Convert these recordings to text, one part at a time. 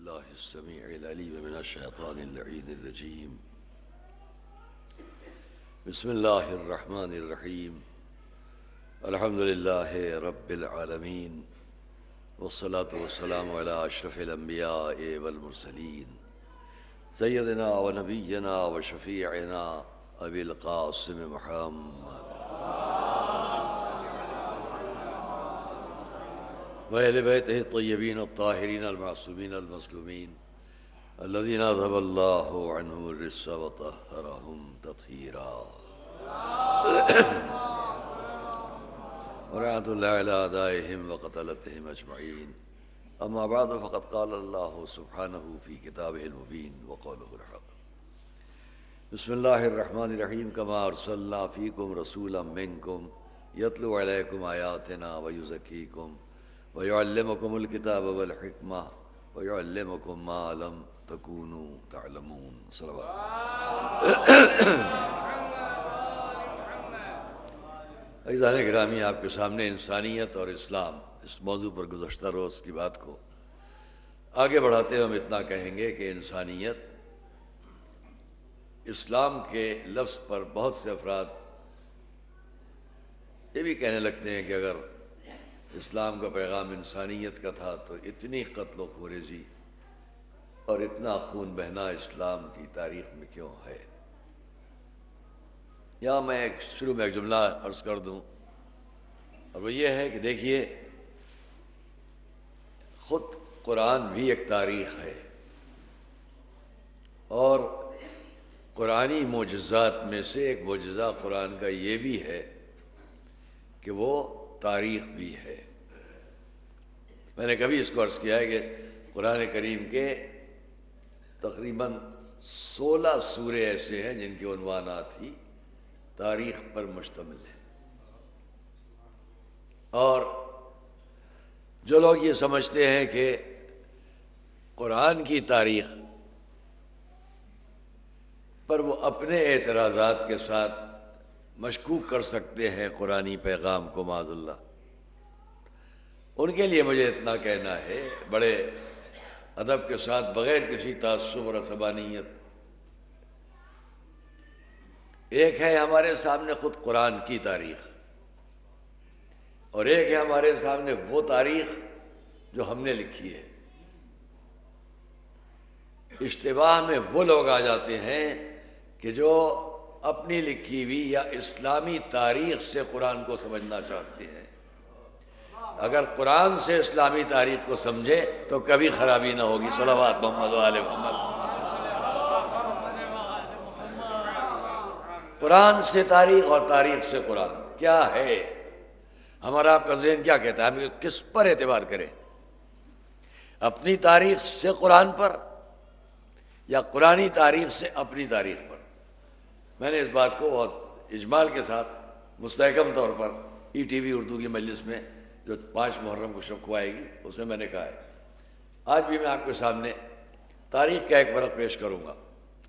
بالله السميع العليم من الشيطان اللعين الرجيم. بسم الله الرحمن الرحيم. الحمد لله رب العالمين، والصلاة والسلام على أشرف الأنبياء والمرسلين سيدنا ونبينا وشفيعنا أبي القاسم محمد وأهل بيته الطيبين الطاهرين المعصومين المظلومين الذين أذهب الله عنهم الرجس وطهرهم تطهيرا. ورحمة الله على أعدائهم وقتلتهم أجمعين. أما بعد، فقد قال الله سبحانه في كتابه المبين وقوله الحق. بسم الله الرحمن الرحيم. كما أرسلنا فيكم رسولا منكم يتلو عليكم آياتنا ويزكيكم ويعلمكم الكتاب والحكمة ويعلمكم ما لم تكونوا تعلمون. صلوات. عزیزان گرامی، آپ کے سامنے انسانیت اور اسلام اس موضوع پر گزشتہ روز کی بات کو آگے بڑھاتے ہوئے ہم اتنا کہیں گے کہ انسانیت اسلام کے لفظ پر بہت سے افراد یہ بھی کہنے لگتے ہیں کہ اگر اسلام کا پیغام انسانیت کا تھا تو اتنی قتل و خونریزی اور اتنا خون بہنا اسلام کی تاریخ میں کیوں ہے؟ یہاں میں شروع میں ایک جملہ عرض کر دوں، اور وہ یہ ہے کہ دیکھیے، خود قرآن بھی ایک تاریخ ہے، اور قرآنی معجزات میں سے ایک معجزہ قرآن کا یہ بھی ہے کہ وہ تاریخ بھی ہے۔ میں نے کبھی اس کو عرض کیا ہے کہ قرآن کریم کے تقریباً 16 سورے ایسے ہیں جن کے عنوانات ہی تاریخ پر مشتمل ہیں، اور جو لوگ یہ سمجھتے ہیں کہ قرآن کی تاریخ پر وہ اپنے اعتراضات کے ساتھ مشکوک کر سکتے ہیں قرآنی پیغام کو، معاذ اللہ، ان کے لیے مجھے اتنا کہنا ہے بڑے ادب کے ساتھ، بغیر کسی تعصب اور عصبانیت، ایک ہے ہمارے سامنے خود قرآن کی تاریخ، اور ایک ہے ہمارے سامنے وہ تاریخ جو ہم نے لکھی ہے۔ اشتباہ میں وہ لوگ آ جاتے ہیں کہ جو اپنی لکھی ہوئی یا اسلامی تاریخ سے قرآن کو سمجھنا چاہتے ہیں۔ اگر قرآن سے اسلامی تاریخ کو سمجھے تو کبھی خرابی نہ ہوگی۔ صلوات محمد و آل محمد۔ قرآن سے تاریخ اور تاریخ سے قرآن کیا ہے؟ ہمارا آپ کا ذہن کیا کہتا ہے؟ ہم کس پر اعتبار کریں؟ اپنی تاریخ سے قرآن پر یا قرآنی تاریخ سے اپنی تاریخ پر؟ میں نے اس بات کو بہت اجمال کے ساتھ مستحکم طور پر ای ٹی وی اردو کی مجلس میں جو 5 محرم کو شب کو آئے گی اس میں میں نے کہا ہے، آج بھی میں آپ کے سامنے تاریخ کا ایک ورق پیش کروں گا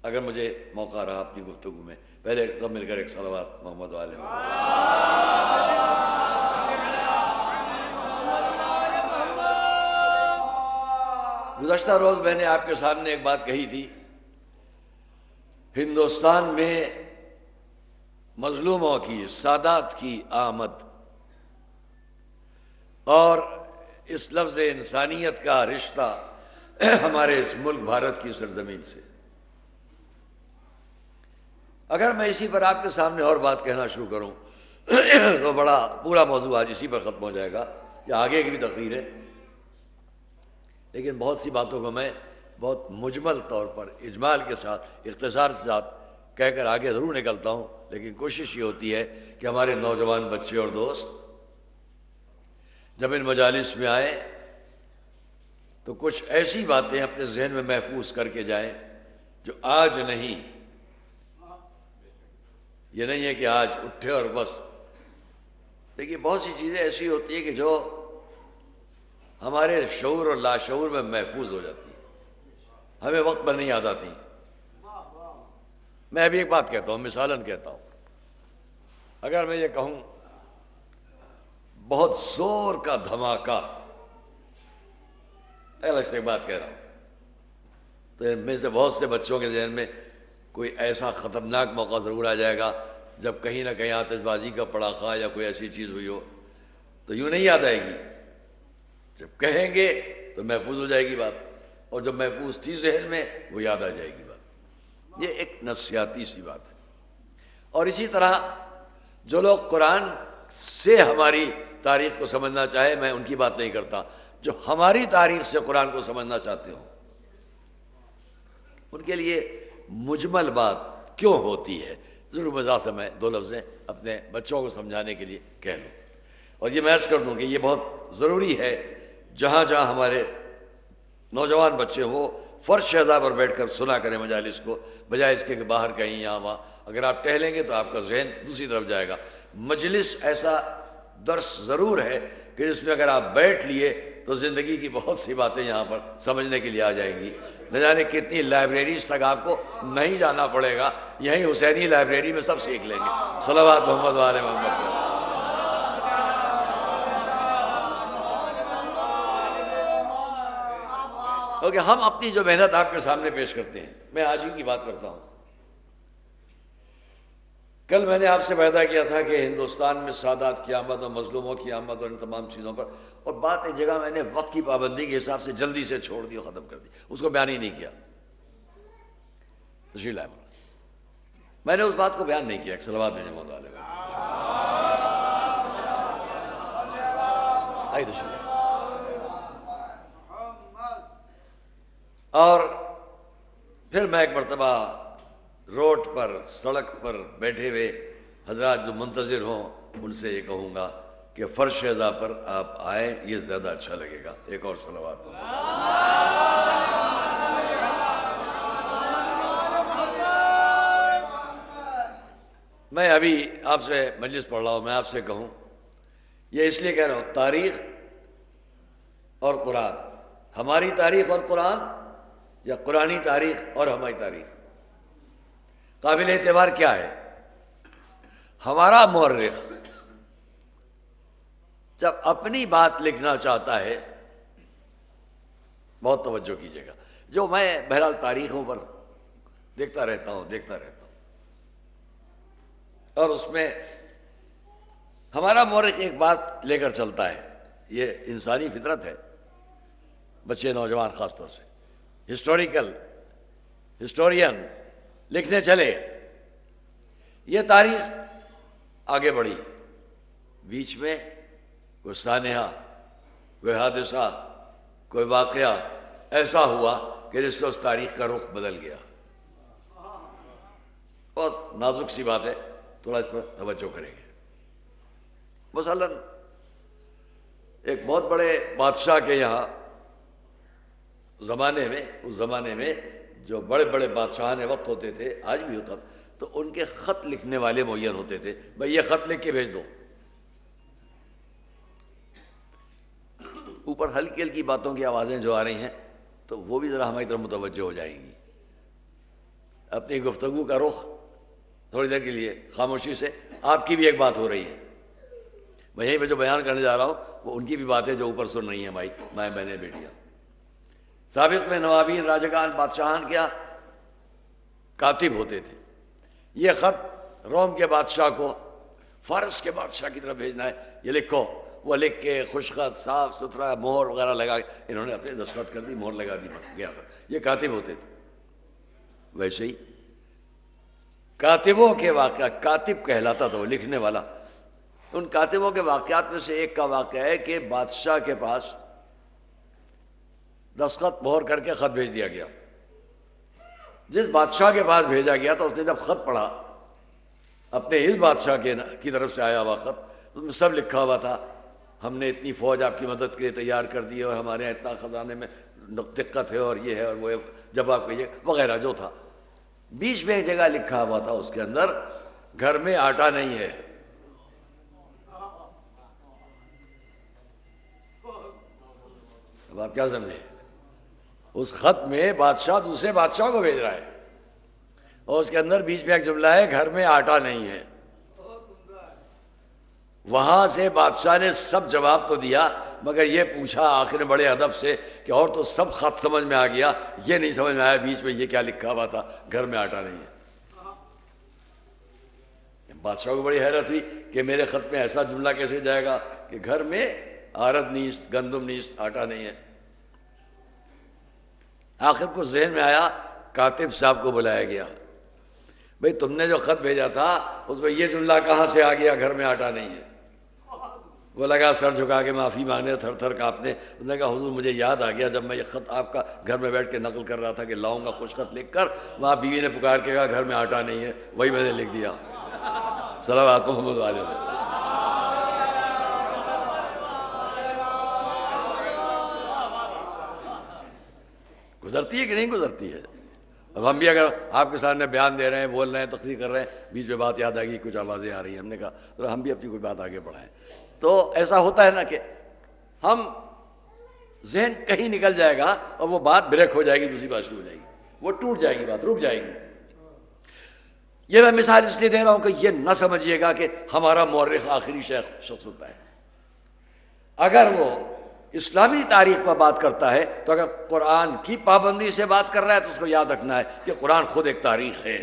اگر مجھے موقع رہا اپنی گفتگو میں۔ پہلے سب مل کر ایک صلوات محمد علیہ وسلم۔ گزشتہ روز میں نے آپ کے سامنے ایک بات کہی تھی، ہندوستان میں مظلوموں کی، سادات کی آمد اور اس لفظ انسانیت کا رشتہ ہمارے اس ملک بھارت کی سرزمین سے۔ اگر میں اسی پر آپ کے سامنے اور بات کہنا شروع کروں تو بڑا پورا موضوع آج اسی پر ختم ہو جائے گا، یا آگے کی بھی تقریر ہے، لیکن بہت سی باتوں کو میں بہت مجمل طور پر اجمال کے ساتھ اختصار کے ساتھ کہہ کر آگے ضرور نکلتا ہوں، لیکن کوشش یہ ہوتی ہے کہ ہمارے نوجوان بچے اور دوست جب ان مجالس میں آئیں تو کچھ ایسی باتیں اپنے ذہن میں محفوظ کر کے جائیں جو آج نہیں، یہ نہیں ہے کہ آج اٹھے اور بس۔ دیکھیے، بہت سی چیزیں ایسی ہوتی ہیں کہ جو ہمارے شعور اور لاشعور میں محفوظ ہو جاتی ہیں، ہمیں وقت پر نہیں یاد آتی۔ میں ابھی ایک بات کہتا ہوں، مثالاً کہتا ہوں، اگر میں یہ کہوں بہت زور کا دھماکہ، ایک بات کہہ رہا ہوں، تو ان میں سے بہت سے بچوں کے ذہن میں کوئی ایسا خطرناک موقع ضرور آ جائے گا جب کہیں نہ کہیں آتش بازی کا پڑاخا یا کوئی ایسی چیز ہوئی ہو، تو یوں نہیں یاد آئے گی، جب کہیں گے تو محفوظ ہو جائے گی بات، اور جب محفوظ تھی ذہن میں وہ یاد آ جائے گی بات۔ یہ ایک نفسیاتی سی بات ہے۔ اور اسی طرح جو لوگ قرآن سے ہماری تاریخ کو سمجھنا چاہے، میں ان کی بات نہیں کرتا، جو ہماری تاریخ سے قرآن کو سمجھنا چاہتے ہوں، ان کے لیے مجمل بات کیوں ہوتی ہے، ضرور مزاح سے میں دو لفظیں اپنے بچوں کو سمجھانے کے لیے کہہ لوں، اور یہ میں عرض کر دوں کہ یہ بہت ضروری ہے، جہاں جہاں ہمارے نوجوان بچے ہوں فرش شہزا پر بیٹھ کر سنا کریں مجالس کو، بجائے اس کے کہ باہر کہیں یہاں وہاں۔ اگر آپ ٹہلیں گے تو آپ کا ذہن دوسری طرف جائے گا۔ مجلس ایسا درس ضرور ہے کہ جس میں اگر آپ بیٹھ لیے تو زندگی کی بہت سی باتیں یہاں پر سمجھنے کے لیے آ جائیں گی۔ نہ جانے کتنی لائبریریز تک آپ کو نہیں جانا پڑے گا، یہیں حسینی لائبریری میں سب سیکھ لیں گے۔ صلوات محمد و آل محمد۔ کیونکہ ہم اپنی جو محنت آپ کے سامنے پیش کرتے ہیں، میں آج ہی کی بات کرتا ہوں۔ کل میں نے آپ سے وعدہ کیا تھا کہ ہندوستان میں سادات کی آمد اور مظلوموں کی آمد اور ان تمام چیزوں پر، اور بات ایک جگہ میں نے وقت کی پابندی کے حساب سے جلدی سے چھوڑ دی اور ختم کر دی، اس کو بیان ہی نہیں کیا۔ تشریف لائے مولانا، میں نے اس بات کو بیان نہیں کیا۔ صلوات بھیجیں مولا علیہ۔ آئیے تشریف لائے۔ اور پھر میں ایک مرتبہ روڈ پر، سڑک پر بیٹھے ہوئے حضرات جو منتظر ہوں ان سے یہ کہوں گا کہ فرش شہزا پر آپ آئیں، یہ زیادہ اچھا لگے گا۔ ایک اور صلوات ہو۔ میں ابھی آپ سے مجلس پڑھ رہا ہوں، میں آپ سے کہوں، یہ اس لیے کہہ رہا ہوں، تاریخ اور قرآن، ہماری تاریخ اور قرآن، یا قرآنی تاریخ اور ہماری تاریخ، قابل اعتبار کیا ہے؟ ہمارا مورخ جب اپنی بات لکھنا چاہتا ہے، بہت توجہ کیجیے گا، جو میں بہرحال تاریخوں پر دیکھتا رہتا ہوں، اور اس میں ہمارا مورخ ایک بات لے کر چلتا ہے، یہ انسانی فطرت ہے، بچے نوجوان خاص طور سے، ہسٹورین لکھنے چلے، یہ تاریخ آگے بڑھی، بیچ میں کوئی سانحہ، کوئی حادثہ، کوئی واقعہ ایسا ہوا کہ جس سے اس تاریخ کا رخ بدل گیا۔ بہت نازک سی بات ہے، تھوڑا اس پر توجہ کریں گے۔ مثلاً ایک بہت بڑے بادشاہ کے یہاں اس زمانے میں جو بڑے بڑے بادشاہان وقت ہوتے تھے، آج بھی ہوتا، تو ان کے خط لکھنے والے معین ہوتے تھے، بھائی یہ خط لکھ کے بھیج دو۔ اوپر ہلکی ہلکی باتوں کی آوازیں جو آ رہی ہیں تو وہ بھی ذرا ہماری طرف متوجہ ہو جائیں گی۔ اپنی گفتگو کا رخ تھوڑی دیر کے لیے خاموشی سے، آپ کی بھی ایک بات ہو رہی ہے، میں یہیں پہ جو بیان کرنے جا رہا ہوں وہ ان کی بھی باتیں جو اوپر سن رہی ہیں، بھائی مائیں بہنیں بیٹیاں۔ سابق میں نوابین، راجگان، بادشاہان کیا کاتب ہوتے تھے، یہ خط روم کے بادشاہ کو فارس کے بادشاہ کی طرف بھیجنا ہے، یہ لکھو۔ وہ لکھ کے خوشخط صاف ستھرا مہر وغیرہ لگا کے انہوں نے اپنے دستخط کر دی، مہر لگا دی، گیا۔ یہ کاتب ہوتے تھے۔ ویسے ہی کاتبوں کے واقعات، کاتب کہلاتا تھا وہ لکھنے والا، ان کاتبوں کے واقعات میں سے ایک کا واقعہ ہے کہ بادشاہ کے پاس دستخط مہر کر کے خط بھیج دیا گیا۔ جس بادشاہ کے پاس بھیجا گیا تھا اس نے جب خط پڑھا، اپنے اس بادشاہ کی طرف سے آیا ہوا خط، تو اس میں سب لکھا ہوا تھا، ہم نے اتنی فوج آپ کی مدد کے لیے تیار کر دی ہے، اور ہمارے یہاں اتنا خزانے میں دقت ہے، اور یہ ہے اور وہ ہے، جب آپ کہیے وغیرہ جو تھا۔ بیچ میں ایک جگہ لکھا ہوا تھا اس کے اندر، گھر میں آٹا نہیں ہے۔ اب آپ کیا سمجھے؟ اس خط میں بادشاہ دوسرے بادشاہ کو بھیج رہا ہے، اور اس کے اندر بیچ میں ایک جملہ ہے، گھر میں آٹا نہیں ہے۔ وہاں سے بادشاہ نے سب جواب تو دیا، مگر یہ پوچھا آخر میں بڑے ادب سے کہ اور تو سب خط سمجھ میں آ گیا، یہ نہیں سمجھ میں آیا بیچ میں یہ کیا لکھا ہوا تھا گھر میں آٹا نہیں ہے۔ بادشاہ کو بڑی حیرت ہوئی کہ میرے خط میں ایسا جملہ کیسے جائے گا کہ گھر میں آرد نیست، گندم نیست، آٹا نہیں ہے۔ آخر کو ذہن میں آیا، کاتب صاحب کو بلایا گیا، بھئی تم نے جو خط بھیجا تھا اس میں یہ جملہ کہاں سے آ گیا گھر میں آٹا نہیں ہے؟ وہ لگا سر جھکا کے معافی مانگنے، تھر تھر کانپنے۔ اس نے کہا حضور مجھے یاد آ گیا جب میں یہ خط آپ کا گھر میں بیٹھ کے نقل کر رہا تھا کہ لاؤں گا خوش خط لکھ کر، وہاں بیوی نے پکار کے کہا گھر میں آٹا نہیں ہے، وہی میں نے لکھ دیا۔ صلوات محمد علیہ وسلم۔ گزرتی ہے کہ نہیں گزرتی ہے؟ اب ہم بھی اگر آپ کے سامنے بیان دے رہے ہیں، بول رہے ہیں، تقریر کر رہے ہیں، بیچ میں بات یاد آ گئی، کچھ آوازیں آ رہی ہیں، ہم نے کہا ذرا ہم بھی اپنی کوئی بات آگے بڑھائیں۔ تو ایسا ہوتا ہے نا کہ ہم ذہن کہیں نکل جائے گا اور وہ بات بریک ہو جائے گی، دوسری بات شروع ہو جائے گی، وہ ٹوٹ جائے گی، بات رک جائے گی۔ یہ میں مثال اس لیے دے رہا ہوں کہ یہ نہ سمجھیے گا کہ ہمارا مورخ آخری شخص ہوتا ہے۔ اگر وہ اسلامی تاریخ پر بات کرتا ہے تو اگر قرآن کی پابندی سے بات کر رہا ہے تو اس کو یاد رکھنا ہے کہ قرآن خود ایک تاریخ ہے،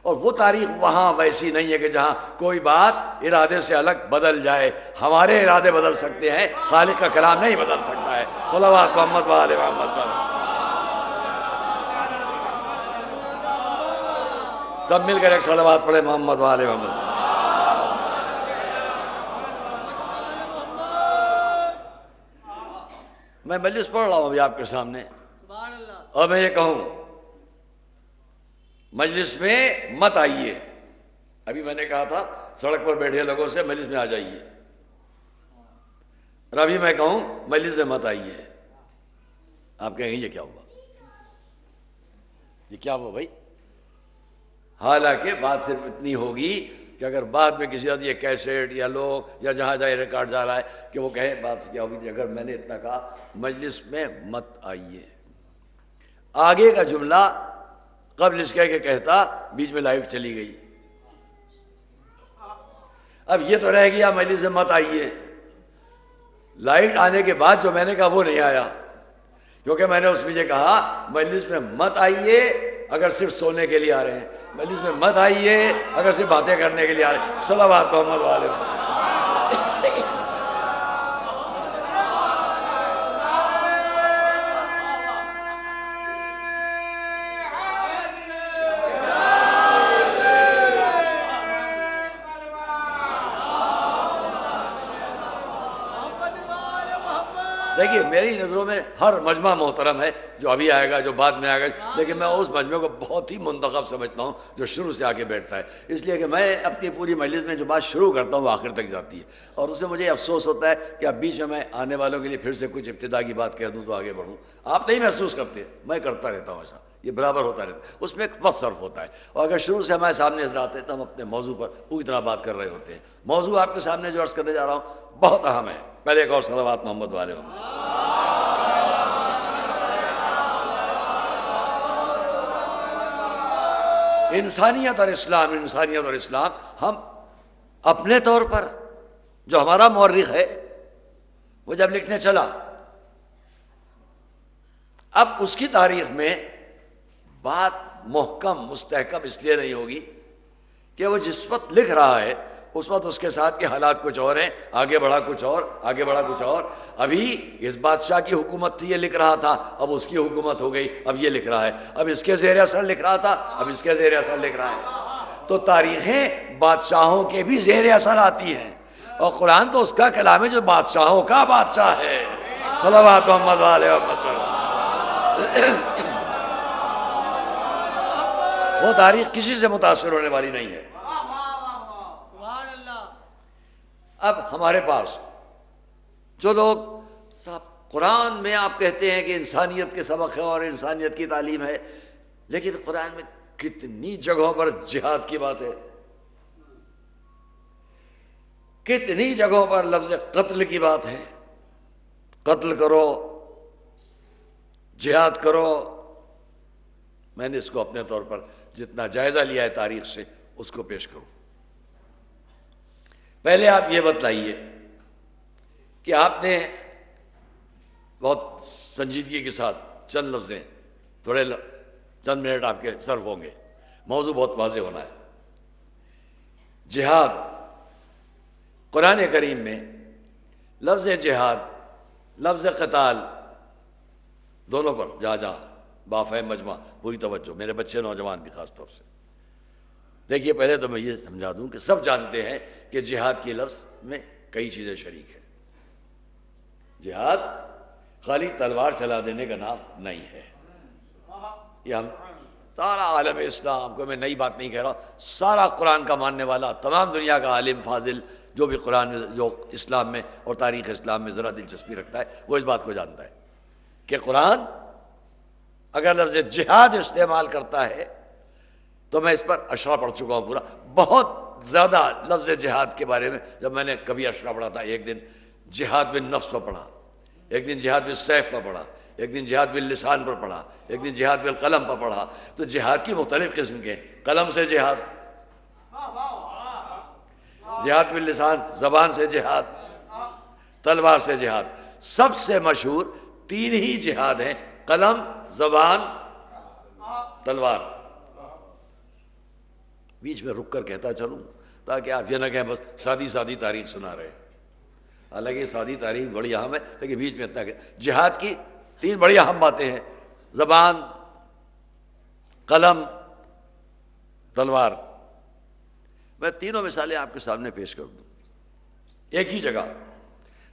اور وہ تاریخ وہاں ویسی نہیں ہے کہ جہاں کوئی بات ارادے سے الگ بدل جائے۔ ہمارے ارادے بدل سکتے ہیں، خالق کا کلام نہیں بدل سکتا ہے۔ صلوات محمد و آل محمد پر سب مل کر ایک صلوات پڑھے، محمد و آل محمد۔ میں مجلس پڑھ رہا ہوں ابھی آپ کے سامنے، اور میں یہ کہوں مجلس میں مت آئیے۔ ابھی میں نے کہا تھا سڑک پر بیٹھے لوگوں سے مجلس میں آ جائیے، اور ابھی میں کہوں مجلس میں مت آئیے۔ آپ کہیں گے یہ کیا ہوا، یہ کیا ہوا بھائی؟ حالانکہ بات صرف اتنی ہوگی کہ اگر بعد میں کسی وقت یہ کیسٹ یا لوگ یا جہاں جائے ریکارڈ جا رہا ہے کہ وہ کہیں بات کیا ہوئی تھی، اگر میں نے اتنا کہا مجلس میں مت آئیے، آگے کا جملہ قبل اس کے کہتا بیچ میں لائٹ چلی گئی، اب یہ تو رہ گیا مجلس میں مت آئیے۔ لائٹ آنے کے بعد جو میں نے کہا وہ نہیں آیا، کیونکہ میں نے اس میں یہ کہا مجلس میں مت آئیے اگر صرف سونے کے لیے آ رہے ہیں، مجلس میں مت آئیے اگر صرف باتیں کرنے کے لیے آ رہے ہیں۔ صلوات محمد علیہ وسلم۔ دیکھیے میری نظروں میں ہر مجمع محترم ہے، جو ابھی آئے گا جو بعد میں آئے گا، لیکن میں اس مجمع کو بہت ہی منتخب سمجھتا ہوں جو شروع سے آگے بیٹھتا ہے، اس لیے کہ میں اپنی پوری مجلس میں جو بات شروع کرتا ہوں وہ آخر تک جاتی ہے، اور اس میں مجھے افسوس ہوتا ہے کہ اب بیچ میں آنے والوں کے لیے پھر سے کچھ ابتدا کی بات کہہ دوں تو آگے بڑھوں۔ آپ نہیں محسوس کرتے، میں کرتا رہتا ہوں ایسا، یہ برابر ہوتا رہتا ہے، اس میں ایک وقت صرف ہوتا ہے، اور اگر شروع سے ہمارے سامنے حضرات ہیں تو ہم اپنے موضوع پر پوری طرح بات کر رہے ہوتے ہیں۔ موضوع آپ کے سامنے جو عرض کرنے جا رہا ہوں بہت اہم ہے۔ پہلے ایک اور صلوات محمد والے انسانیت اور اسلام، انسانیت اور اسلام، ہم اپنے طور پر جو ہمارا مورخ ہے وہ جب لکھنے چلا، اب اس کی تاریخ میں بات محکم مستحکم اس لیے نہیں ہوگی کہ وہ جس وقت لکھ رہا ہے اس وقت اس کے ساتھ کے حالات کچھ اور ہیں، آگے بڑھا کچھ اور، آگے بڑھا کچھ اور۔ ابھی اس بادشاہ کی حکومت تھی، یہ لکھ رہا تھا، اب اس کی حکومت ہو گئی، اب یہ لکھ رہا ہے، اب اس کے زیر اثر لکھ رہا تھا، اب اس کے زیر اثر لکھ رہا ہے۔ تو تاریخیں بادشاہوں کے بھی زیر اثر آتی ہیں، اور قرآن تو اس کا کلام ہے جو بادشاہوں کا بادشاہ ہے۔ صلوات محمد علیہ وسلم۔ وہ تاریخ کسی سے متاثر ہونے والی نہیں ہے۔ اب ہمارے پاس جو لوگ صاحب قرآن میں آپ کہتے ہیں کہ انسانیت کے سبق ہے اور انسانیت کی تعلیم ہے، لیکن قرآن میں کتنی جگہوں پر جہاد کی بات ہے، کتنی جگہوں پر لفظ قتل کی بات ہے، قتل کرو، جہاد کرو۔ میں نے اس کو اپنے طور پر جتنا جائزہ لیا ہے تاریخ سے اس کو پیش کروں۔ پہلے آپ یہ بتلائیے کہ آپ نے بہت سنجیدگی کے ساتھ چند لفظیں چند منٹ آپ کے صرف ہوں گے، موضوع بہت واضح ہونا ہے۔ جہاد، قرآن کریم میں لفظ جہاد، لفظ قتال دونوں پر جہاں جہاں بافہم مجمع، پوری توجہ، میرے بچے نوجوان بھی خاص طور سے دیکھیے۔ پہلے تو میں یہ سمجھا دوں کہ سب جانتے ہیں کہ جہاد کے لفظ میں کئی چیزیں شریک ہیں۔ جہاد خالی تلوار چلا دینے کا نام نہیں ہے، یہ ہم سارا عالم اسلام کو، میں نئی بات نہیں کہہ رہا، سارا قرآن کا ماننے والا، تمام دنیا کا عالم فاضل جو بھی قرآن میں، جو اسلام میں اور تاریخ اسلام میں ذرا دلچسپی رکھتا ہے، وہ اس بات کو جانتا ہے کہ قرآن اگر لفظ جہاد استعمال کرتا ہے تو میں اس پر اشرا پڑھ چکا ہوں پورا، بہت زیادہ لفظ جہاد کے بارے میں۔ جب میں نے کبھی اشرا پڑھا تھا، ایک دن جہاد بن نفس پر پڑھا، ایک دن جہاد بن سیف پر پڑھا، ایک دن جہاد باللسان پر پڑھا، ایک دن جہاد بالقلم پر پڑھا۔ تو جہاد کی مختلف قسم کے، قلم سے جہاد، جہاد باللسان زبان سے جہاد، تلوار سے جہاد۔ سب سے مشہور تین ہی جہاد ہیں، قلم، زبان، تلوار۔ بیچ میں رک کر کہتا چلوں تاکہ آپ یہ نہ کہیں بس سادی سادی تاریخ سنا رہے ہیں، حالانکہ سادی تاریخ بڑی اہم ہے، لیکن بیچ میں اتنا کہ جہاد کی تین بڑی اہم باتیں ہیں، زبان، قلم، تلوار۔ میں تینوں مثالیں آپ کے سامنے پیش کر دوں، ایک ہی جگہ،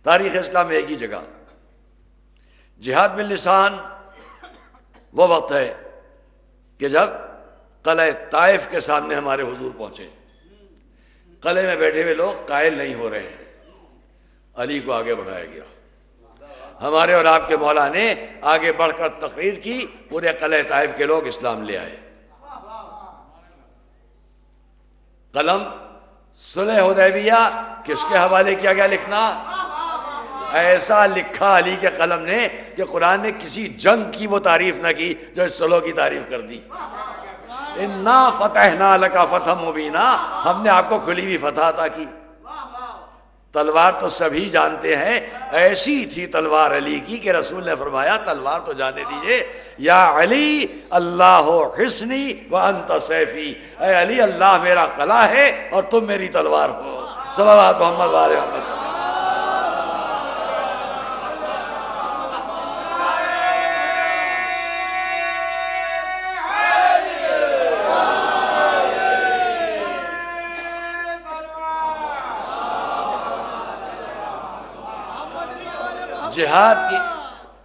تاریخ اسلام میں ایک ہی جگہ۔ جہاد باللسان وہ وقت ہے کہ جب قلعہ طائف کے سامنے ہمارے حضور پہنچے، قلعے میں بیٹھے ہوئے لوگ قائل نہیں ہو رہے ہیں، علی کو آگے بڑھایا گیا، ہمارے اور آپ کے مولا نے آگے بڑھ کر تقریر کی، پورے قلعہ طائف کے لوگ اسلام لے آئے۔ قلم صلح حدیبیہ کس کے حوالے کیا گیا لکھنا؟ ایسا لکھا علی کے قلم نے کہ قرآن نے کسی جنگ کی وہ تعریف نہ کی جو اس صلح کی تعریف کر دی۔ اِنَّا فَتَحْنَا لَكَ فَتْحًا مُبِينًا، ہم نے آپ کو کھلی ہوئی فتح عطا کی۔ تلوار تو سبھی جانتے ہیں، ایسی تھی تلوار علی کی کہ رسول نے فرمایا تلوار تو جانے دیجئے، یا علی اللہ حصنی وانت سیفی، اے علی اللہ میرا قلعہ ہے اور تم میری تلوار ہو۔ صلوات محمد علیہ وسلم۔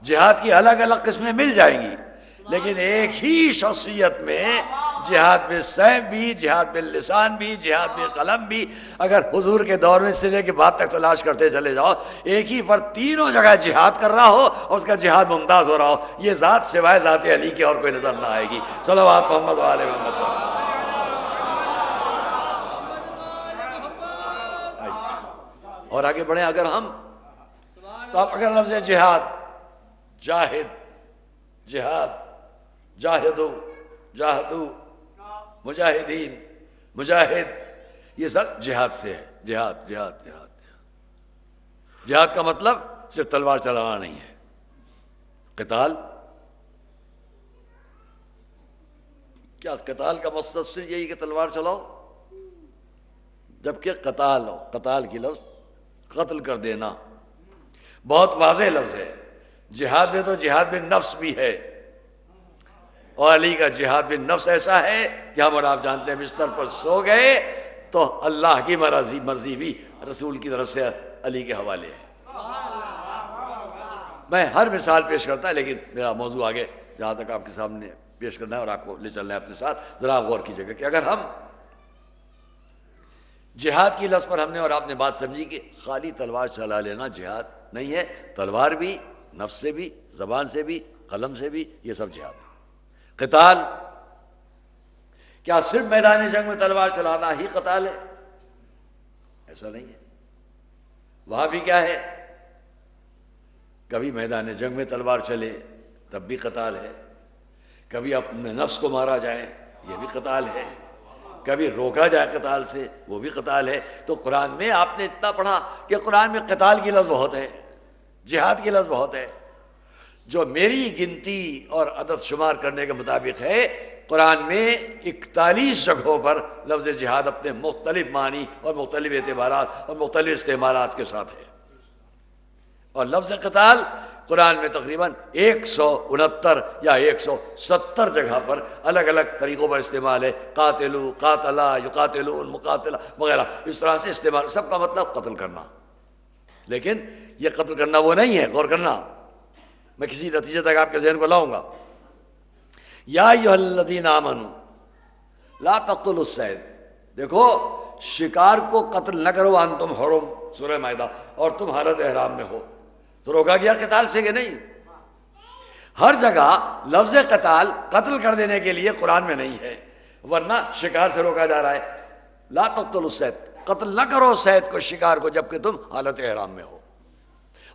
جہاد کی الگ الگ قسمیں مل جائیں گی، لیکن ایک ہی شخصیت میں جہاد بالسیف بھی، جہاد باللسان بھی، جہاد بالقلم بھی، اگر حضور کے دور میں سے لے کے بعد تک تلاش کرتے چلے جاؤ، ایک ہی فرد تینوں جگہ جہاد کر رہا ہو اور اس کا جہاد ممتاز ہو رہا ہو، یہ ذات سوائے ذات علی کے اور کوئی نظر نہ آئے گی۔ صلوات محمد علیہ وسلم۔ اور آگے بڑھیں اگر ہم، تو آپ اگر لفظ جہاد، جاہد، جہاد، جاہدو، جاہدو، مجاہدین، مجاہد، یہ سب جہاد سے ہے۔ جہاد جہاد جہاد جہاد کا مطلب صرف تلوار چلانا نہیں ہے۔ قتال، کیا قتال کا مقصد صرف یہی کہ تلوار چلاؤ؟ جبکہ قتال ہو، قتال کی لفظ قتل کر دینا بہت واضح لفظ ہے۔ جہاد میں تو جہاد بن نفس بھی ہے، اور علی کا جہاد بن نفس ایسا ہے کہ ہم اور آپ جانتے ہیں بستر پر سو گئے تو اللہ کی مرضی بھی رسول کی طرف سے علی کے حوالے ہے۔ میں ہر مثال پیش کرتا ہے، لیکن میرا موضوع آگے جہاں تک آپ کے سامنے پیش کرنا ہے اور آپ کو لے چلنا ہے اپنے ساتھ، ذرا آپ غور کیجیے گا کہ اگر ہم جہاد کی لفظ پر ہم نے اور آپ نے بات سمجھی کہ خالی تلوار چلا لینا جہاد نہیں ہے، تلوار بھی، نفس سے بھی، زبان سے بھی، قلم سے بھی، یہ سب جہاد ہے۔ قتال، کیا صرف میدان جنگ میں تلوار چلانا ہی قتال ہے؟ ایسا نہیں ہے، وہاں بھی کیا ہے، کبھی میدان جنگ میں تلوار چلے تب بھی قتال ہے، کبھی اپنے نفس کو مارا جائے یہ بھی قتال ہے، کبھی روکا جائے قتال سے وہ بھی قتال ہے۔ تو قرآن میں آپ نے اتنا پڑھا کہ قرآن میں قتال کی لفظ بہت ہے، جہاد کی لفظ بہت ہے۔ جو میری گنتی اور عدد شمار کرنے کے مطابق ہے، قرآن میں 41 جگہوں پر لفظ جہاد اپنے مختلف معنی اور مختلف اعتبارات اور مختلف استعمالات کے ساتھ ہے، اور لفظ قتال قرآن میں تقریباً 169 یا 170 جگہ پر الگ الگ طریقوں پر استعمال ہے۔ قاتلو، قاتلا، یقاتلون، مقاتلہ وغیرہ، اس طرح سے استعمال، سب کا مطلب قتل کرنا۔ لیکن یہ قتل کرنا وہ نہیں ہے، غور کرنا، میں کسی نتیجے تک آپ کے ذہن کو لاؤں گا۔ یا ایھا الذین آمنوا لا تقتلوا الصید، دیکھو شکار کو قتل نہ کرو وانتم حرم، سورہ مائدہ، اور تم حالت احرام میں ہو، تو روکا گیا قتال سے کہ نہیں؟ ہر جگہ لفظ قتال قتل کر دینے کے لیے قرآن میں نہیں ہے، ورنہ شکار سے روکا جا رہا ہے۔ لا تقتلوا الصید، قتل نہ کرو صید کو، شکار کو، جبکہ تم حالت احرام میں ہو۔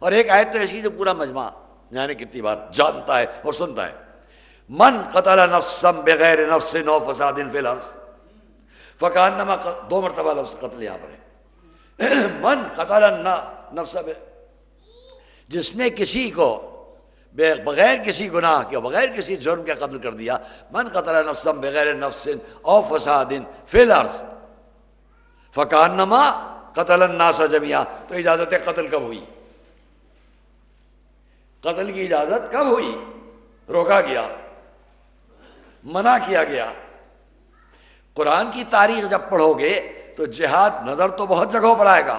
اور ایک آیت تو ایسی جو پورا مجمع یعنی کتنی بار جانتا ہے اور سنتا ہے، من قتل نفسا بغیر نفس او فساد فی الارض فکانما، 2 مرتبہ لفظ قتل یہاں پر ہے۔ من قتل نفسا، جس نے کسی کو بغیر کسی گناہ کے، بغیر کسی جرم کے قتل کر دیا، من قتل نفسا بغیر نفس او فساد فی الارض فکانما قتل الناس جميعا، تو اجازت قتل کب ہوئی؟ قتل کی اجازت کب ہوئی؟ روکا گیا، منع کیا گیا۔ قرآن کی تاریخ جب پڑھو گے تو جہاد نظر تو بہت جگہوں پر آئے گا،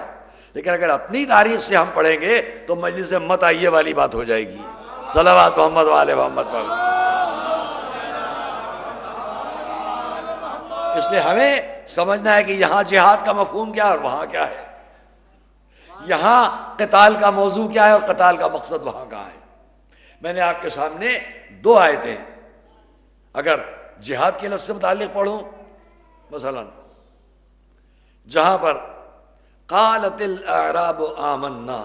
لیکن اگر اپنی تاریخ سے ہم پڑھیں گے تو مجلس میں مت آئیے والی بات ہو جائے گی۔ صلوات محمد وآل محمد پر۔ اس لیے ہمیں سمجھنا ہے کہ یہاں جہاد کا مفہوم کیا ہے اور وہاں کیا ہے، یہاں قتال کا موضوع کیا ہے اور قتال کا مقصد وہاں کہاں ہے۔ میں نے آپ کے سامنے 2 آیتیں اگر جہاد کے لفظ سے متعلق پڑھوں، مثلا جہاں پر قالت الاعراب آمنا،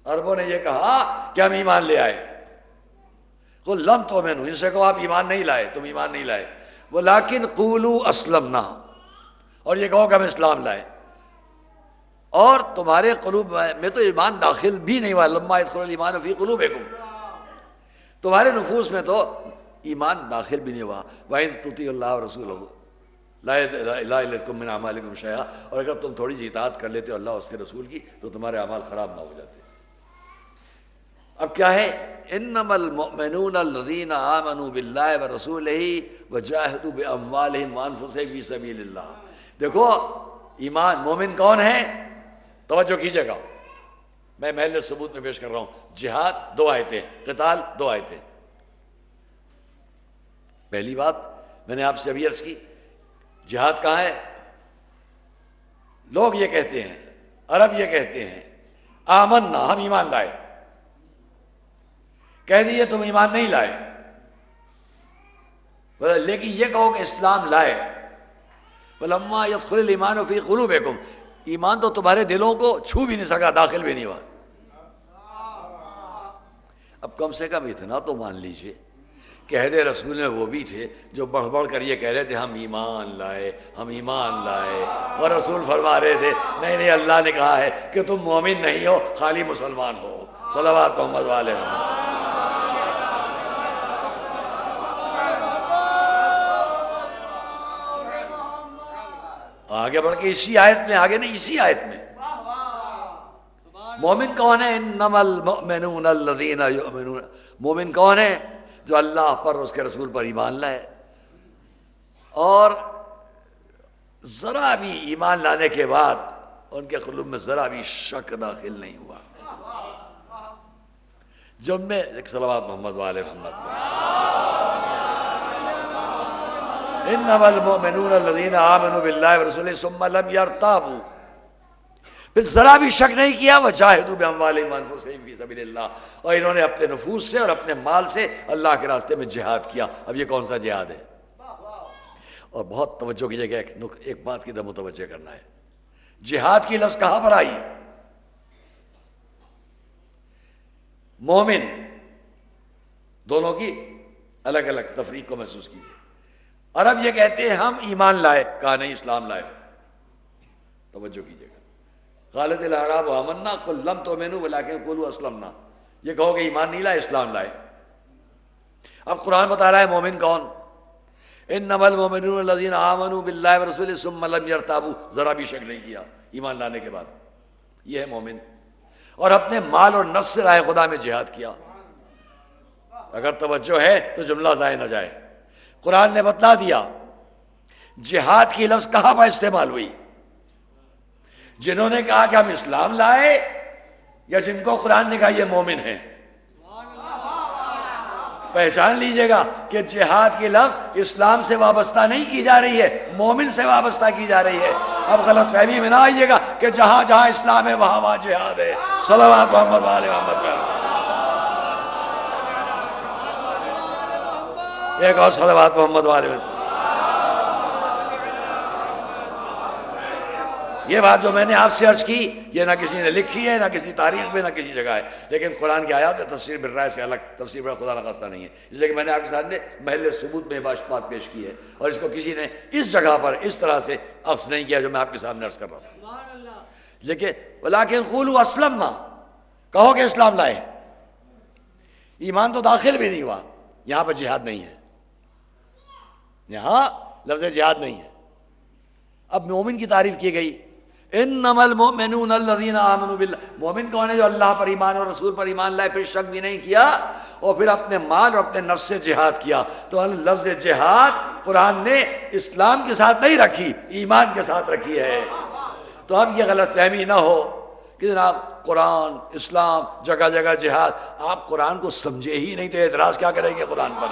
عربوں نے یہ کہا کہ ہم ایمان لے آئے، قل لم تؤمنوا، ان سے کہو آپ ایمان نہیں لائے، تم ایمان نہیں لائے، ولکن قولوا اسلمنا، اور یہ کہو کہ ہم اسلام لائے، اور تمہارے قلوب میں تو ایمان داخل بھی نہیں ہوا، لما يدخل الایمان فی قلوبکم، تمہارے نفوس میں تو ایمان داخل بھی نہیں ہوا۔ وَإِن تُطِيعُوا اللَّهَ وَرَسُولَهُ لا يَلِدْكُم مِّنْ أَعْمَالِكُمْ شَيْئًا، اور اگر تم تھوڑی سی اطاعت کر لیتے ہو اللہ اس کے رسول کی تو تمہارے اعمال خراب نہ ہو جاتے۔ اب کیا ہے؟ انما المؤمنون الذین آمنوا باللہ ورسولہ وجاہدوا باموالہم وانفسہم فی سبیل اللہ۔ دیکھو ایمان، مومن کون ہے؟ توجہ کیجیے گا، میں محل ثبوت میں پیش کر رہا ہوں۔ جہاد 2 آیتیں، قتال 2 آیتیں۔ پہلی بات میں نے آپ سے ابھی عرض کی، جہاد کہاں ہے؟ لوگ یہ کہتے ہیں، عرب یہ کہتے ہیں آمنا، ہم ایمان لائے، کہہ دیے تم ایمان نہیں لائے، لیکن یہ کہو کہ اسلام لائے، وَلَمَّا يَدْخُلِ الْإِيمَانُ فِي قُلُوبِكُمْ، ایمان تو تمہارے دلوں کو چھو بھی نہیں سکا، داخل بھی نہیں ہوا۔ اب کم سے کم اتنا تو مان لیجئے کہ عہد رسول میں وہ بھی تھے جو بڑھ بڑھ کر یہ کہہ رہے تھے ہم ایمان لائے، ہم ایمان لائے، اور رسول فرما رہے تھے نہیں نہیں، اللہ نے کہا ہے کہ تم مومن نہیں ہو، خالی مسلمان ہو۔ صلوات محمد والے محمد۔ آگے بڑھ کے اسی آیت میں، آگے نہیں اسی آیت میں، مومن کون ہے؟ انما المؤمنون الذین یؤمنون، مومن کون ہے؟ جو اللہ پر اس کے رسول پر ایمان لائے، اور ذرا بھی ایمان لانے کے بعد ان کے قلوب میں ذرا بھی شک داخل نہیں ہوا۔ جب میں ایک صلوات محمد والے محمد، انما المؤمنون الذین آمنوا باللہ ورسولہ ثم لم یرتابوا، پھر ذرا بھی شک نہیں کیا، وجاہدوا باموالہم وانفسہم فی سبیل اللہ، اور انہوں نے اپنے نفوس سے اور اپنے مال سے اللہ کے راستے میں جہاد کیا۔ اب یہ کون سا جہاد ہے؟ اور بہت توجہ کیجیے گا، ایک بات کی طرف متوجہ کرنا ہے، جہاد کی لفظ کہاں پر آئی؟ مومن، دونوں کی الگ الگ تفریق کو محسوس کیجیے۔ عرب یہ کہتے ہیں ہم ایمان لائے، کہا نہیں اسلام لائے. توجہ کیجیے گا. قالت الاعراب آمنا قل لم تؤمنوا ولکن قولوا اسلمنا. یہ کہو کہ ایمان نہیں لائے، اسلام لائے. اب قرآن بتا رہا ہے مومن کون؟ انما المؤمنون الذین آمنوا باللہ ورسولہ ثم لم یرتابوا. ذرا بھی شک نہیں کیا ایمان لانے کے بعد. یہ ہے مومن. اور اپنے مال اور نفس سے راہ خدا میں جہاد کیا. اگر توجہ ہے تو جملہ ضائع نہ جائے. قرآن نے بتلا دیا جہاد کی لفظ کہاں پر استعمال ہوئی. جنہوں نے کہا کہ ہم اسلام لائے، یا جن کو قرآن نے کہا یہ مومن ہیں. پہچان لیجئے گا کہ جہاد کی لفظ اسلام سے وابستہ نہیں کی جا رہی ہے، مومن سے وابستہ کی جا رہی ہے. اب غلط فہمی میں نہ آئیے گا کہ جہاں جہاں اسلام ہے وہاں وہاں جہاد ہے. صلوات محمد وآل محمد پر. ایک اور صلوات محمد وآل محمد. یہ بات جو میں نے آپ سے عرض کی یہ نہ کسی نے لکھی ہے، نہ کسی تاریخ میں، نہ کسی جگہ ہے، لیکن قرآن کی آیات میں تفسیر بالرائے سے الگ تفسیر پر خدا نخواستہ نہیں ہے. اس لیے کہ میں نے آپ کے سامنے محل ثبوت میں بات پیش کی ہے، اور اس کو کسی نے اس جگہ پر اس طرح سے عکس نہیں کیا جو میں آپ کے سامنے عرض کر رہا تھا. لیکن ولیکن قولوا اسلمنا، کہو کہ اسلام لائے. ایمان تو داخل بھی نہیں ہوا. یہاں پر جہاد نہیں ہے، یہاں لفظ جہاد نہیں ہے. اب مومن کی تعریف کی گئی، انما المؤمنون الذین آمنوا باللہ. مومن کون ہے؟ جو اللہ پر ایمان اور رسول پر ایمان لائے، پھر شک بھی نہیں کیا، اور پھر اپنے مال اور اپنے نفس سے جہاد کیا. تو لفظ جہاد قرآن نے اسلام کے ساتھ نہیں رکھی، ایمان کے ساتھ رکھی ہے. تو اب یہ غلط فہمی نہ ہو کہ جناب قرآن اسلام جگہ جگہ جہاد. آپ قرآن کو سمجھے ہی نہیں تو اعتراض کیا کریں گے قرآن پر؟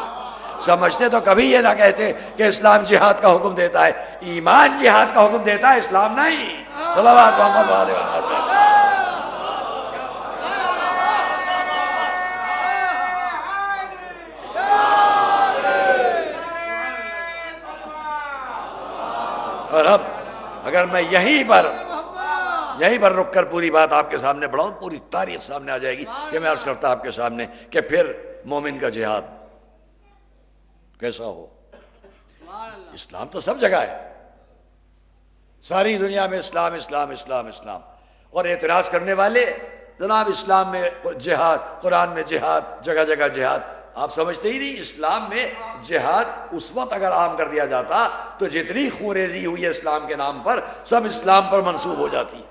سمجھتے تو کبھی یہ نہ کہتے کہ اسلام جہاد کا حکم دیتا ہے. ایمان جہاد کا حکم دیتا ہے، اسلام نہیں. صلوات محمد علیہ وسلم. اور اب اگر میں یہیں پر رک کر پوری بات آپ کے سامنے بڑھاؤں، پوری تاریخ سامنے آ جائے گی کہ میں عرض کرتا آپ کے سامنے کہ پھر مومن کا جہاد کیسا ہو. اسلام تو سب جگہ ہے، ساری دنیا میں اسلام اسلام اسلام اسلام. اور اعتراض کرنے والے جناب اسلام میں جہاد، قرآن میں جہاد، جگہ جگہ جہاد. آپ سمجھتے ہی نہیں. اسلام میں جہاد اس وقت اگر عام کر دیا جاتا تو جتنی خوریزی ہوئی ہے اسلام کے نام پر سب اسلام پر منسوب ہو جاتی.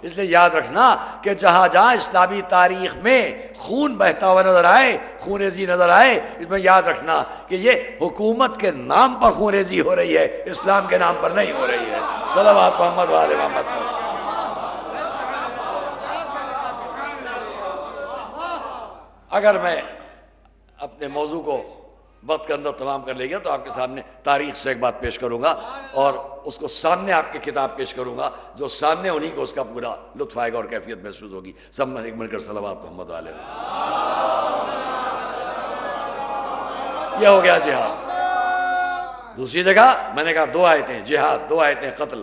اس لیے یاد رکھنا کہ جہاں جہاں اسلامی تاریخ میں خون بہتا ہوا نظر آئے، خونریزی نظر آئے، اس میں یاد رکھنا کہ یہ حکومت کے نام پر خونریزی ہو رہی ہے، اسلام کے نام پر نہیں ہو رہی ہے. صلوات محمد وآل محمد. اگر میں اپنے موضوع کو وقت کے اندر تمام کر لے گیا تو آپ کے سامنے تاریخ سے ایک بات پیش کروں گا اور اس کو سامنے آپ کے کتاب پیش کروں گا، جو سامنے انہی کو اس کا پورا لطف آئے گا اور کیفیت محسوس ہوگی. سب میں ایک مل کر صلوات محمد علیہ. یہ ہو گیا جہاد. دوسری جگہ میں نے کہا 2 آیتیں جہاد، 2 آیتیں قتل.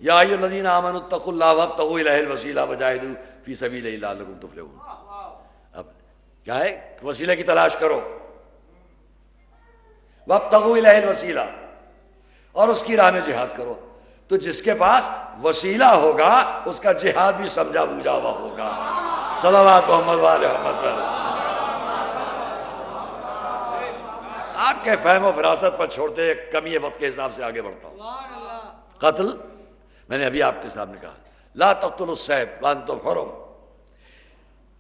یا ایھا الذین آمنوا اتقوا اللہ وابتغوا الیہ الوسیلہ وجاہدوا فی سبیلہ لعلکم تفلحون. اب کیا ہے؟ وسیلے کی تلاش کرو. وابتغوا الیہ الوسیلہ، اور اس کی راہ میں جہاد کرو. تو جس کے پاس وسیلہ ہوگا اس کا جہاد بھی سمجھا بوجھا ہوا ہوگا. صلوات محمد وآل محمد. آپ کے فہم و فراست پر چھوڑتے کمی وقت کے حساب سے آگے بڑھتا ہوں. قتل میں نے ابھی آپ کے سامنے کہا لا تقتلوا الصید وانتم حرم.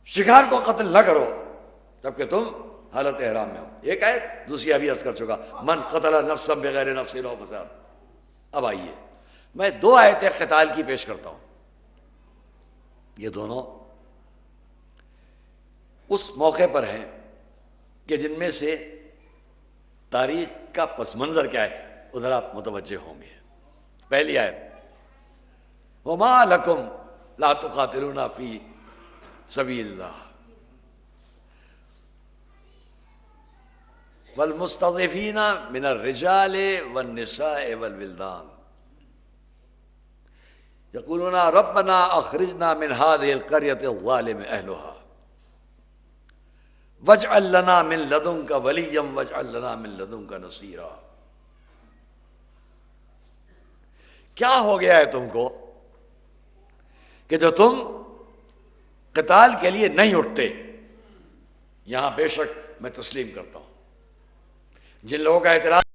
شکار کو قتل نہ کرو جبکہ تم حالت احرام میں ہو. ایک آیت. دوسری ابھی عرض کر چکا من قتل نفسا بغیر نفس او فساد. اب آئیے میں 2 آیتیں قتال کی پیش کرتا ہوں. یہ دونوں اس موقع پر ہیں کہ جن میں سے تاریخ کا پس منظر کیا ہے ادھر آپ متوجہ ہوں گے. پہلی آیت وما لکم لا تقاتلون فی سبیل اللہ والمستضعفین من الرجال والنساء والولدان یقولون ربنا اخرجنا من هذه القرية الظالم اهلها وَاجْعَلْ لَنَا مِن لَدُنْكَ وَلِيًّا وَاجْعَلْ لَنَا مِن لَدُنْكَ نَصِيرًا۔ کیا ہو گیا ہے تم کو کہ جو تم قتال کے لیے نہیں اٹھتے؟ یہاں بے شک میں تسلیم کرتا ہوں جن لوگوں کا اعتراض